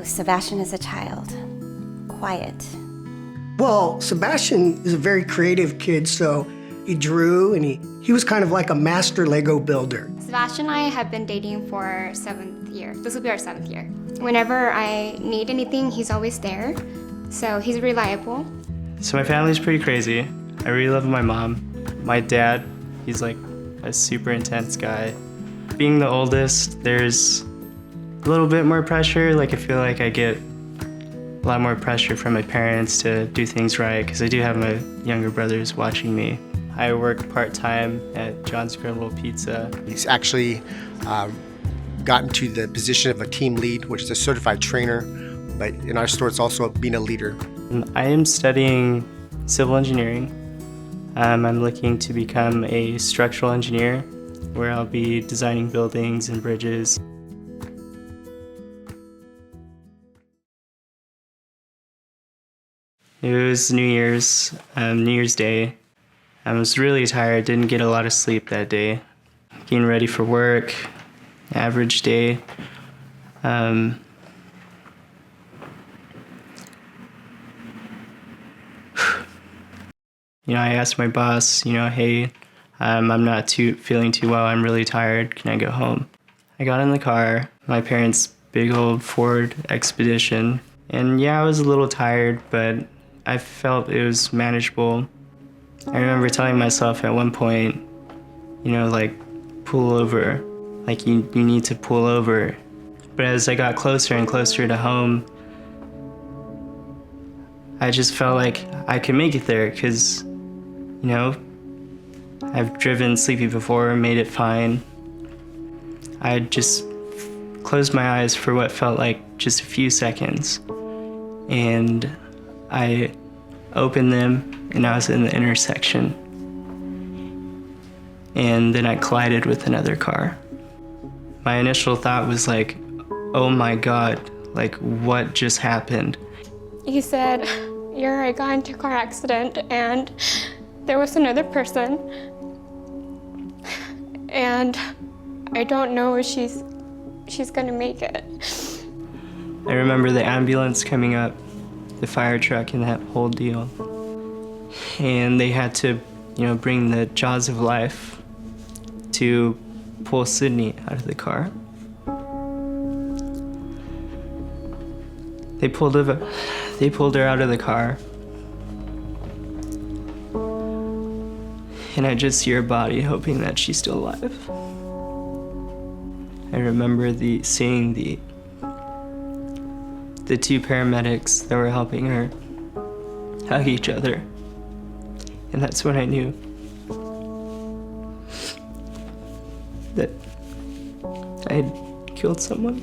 So Sebastian is a child, quiet. Well, Sebastian is a very creative kid, so he drew and he was kind of like a master Lego builder. Sebastian and I have been dating for 7th year. This will be our 7th year. Whenever I need anything, he's always there. So he's reliable. So my family's pretty crazy. I really love my mom. My dad, he's like a super intense guy. Being the oldest, there's a little bit more pressure. Like I feel like I get a lot more pressure from my parents to do things right because I do have my younger brothers watching me. I work part-time at John's Grill Pizza. He's actually gotten to the position of a team lead, which is a certified trainer, but in our store it's also being a leader. I am studying civil engineering. I'm looking to become a structural engineer where I'll be designing buildings and bridges. It was New Year's Day. I was really tired, didn't get a lot of sleep that day. Getting ready for work, average day. I asked my boss, hey, I'm not feeling too well, I'm really tired, can I go home? I got in the car, my parents' big old Ford Expedition, and yeah, I was a little tired, but I felt it was manageable. I remember telling myself at one point, pull over, you need to pull over. But as I got closer and closer to home, I just felt like I could make it there because, I've driven sleepy before, made it fine. I just closed my eyes for what felt like just a few seconds. And I opened them and I was in the intersection. And then I collided with another car. My initial thought was like, oh my God, what just happened? He said, I got into a car accident and there was another person. And I don't know if she's gonna make it. I remember the ambulance coming up, the fire truck and that whole deal. And they had to, bring the jaws of life to pull Sydney out of the car. They pulled her out of the car. And I just see her body, hoping that she's still alive. I remember seeing the two paramedics that were helping her hug each other. And that's when I knew that I had killed someone.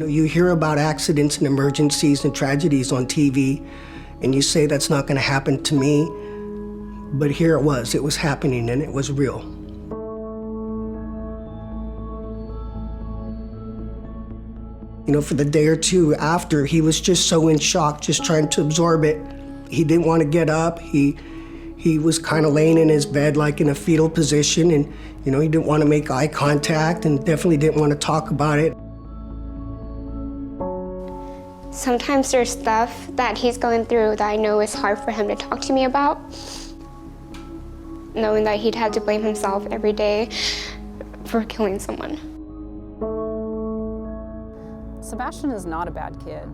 You hear about accidents and emergencies and tragedies on TV, and you say that's not going to happen to me, but here it was happening, and it was real. For the day or two after, he was just so in shock, just trying to absorb it. He didn't want to get up. He was kind of laying in his bed like in a fetal position, and he didn't want to make eye contact and definitely didn't want to talk about it. Sometimes there's stuff that he's going through that I know is hard for him to talk to me about. Knowing that he'd have to blame himself every day for killing someone. Sebastian is not a bad kid.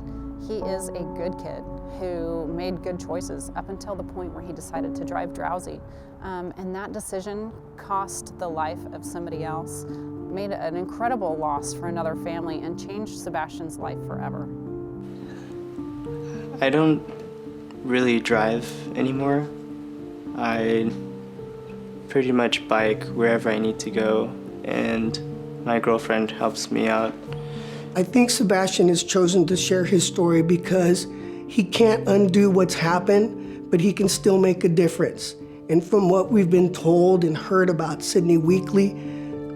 He is a good kid who made good choices up until the point where he decided to drive drowsy. And that decision cost the life of somebody else, made an incredible loss for another family, and changed Sebastian's life forever. I don't really drive anymore. I pretty much bike wherever I need to go, and my girlfriend helps me out. I think Sebastian has chosen to share his story because he can't undo what's happened, but he can still make a difference. And from what we've been told and heard about Sydney Weekly,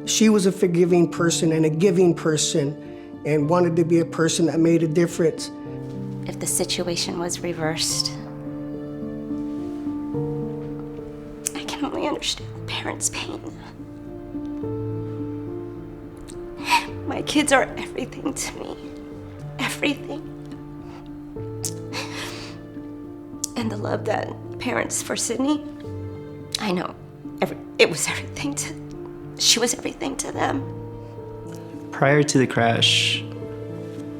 she was a forgiving person and a giving person. and wanted to be a person that made a difference. If the situation was reversed, I can only understand parents' pain. My kids are everything to me. Everything. And the love that parents for Sydney, I know it was everything she was everything to them. Prior to the crash,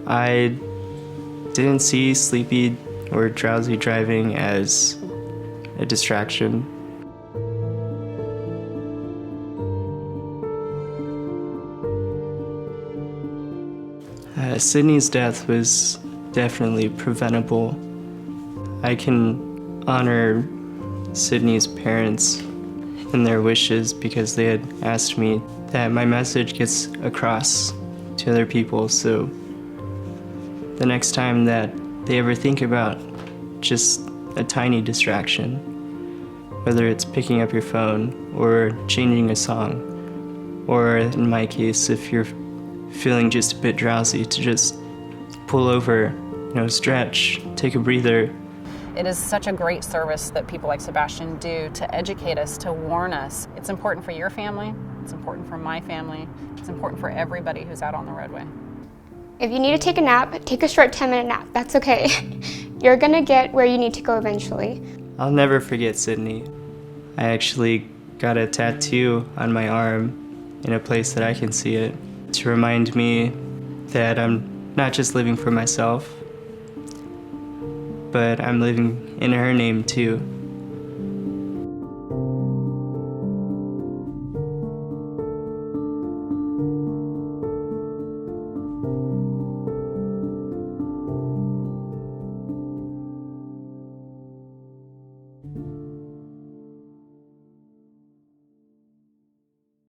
I didn't see sleepy or drowsy driving as a distraction. Sydney's death was definitely preventable. I can honor Sydney's parents and their wishes because they had asked me that my message gets across to other people, so the next time that they ever think about just a tiny distraction, whether it's picking up your phone or changing a song, or in my case, if you're feeling just a bit drowsy, to just pull over, stretch, take a breather. It is such a great service that people like Sebastian do to educate us, to warn us. It's important for your family, it's important for my family, it's important for everybody who's out on the roadway. If you need to take a nap, take a short 10-minute nap. That's okay. You're gonna get where you need to go eventually. I'll never forget Sydney. I actually got a tattoo on my arm in a place that I can see it to remind me that I'm not just living for myself, but I'm living in her name too.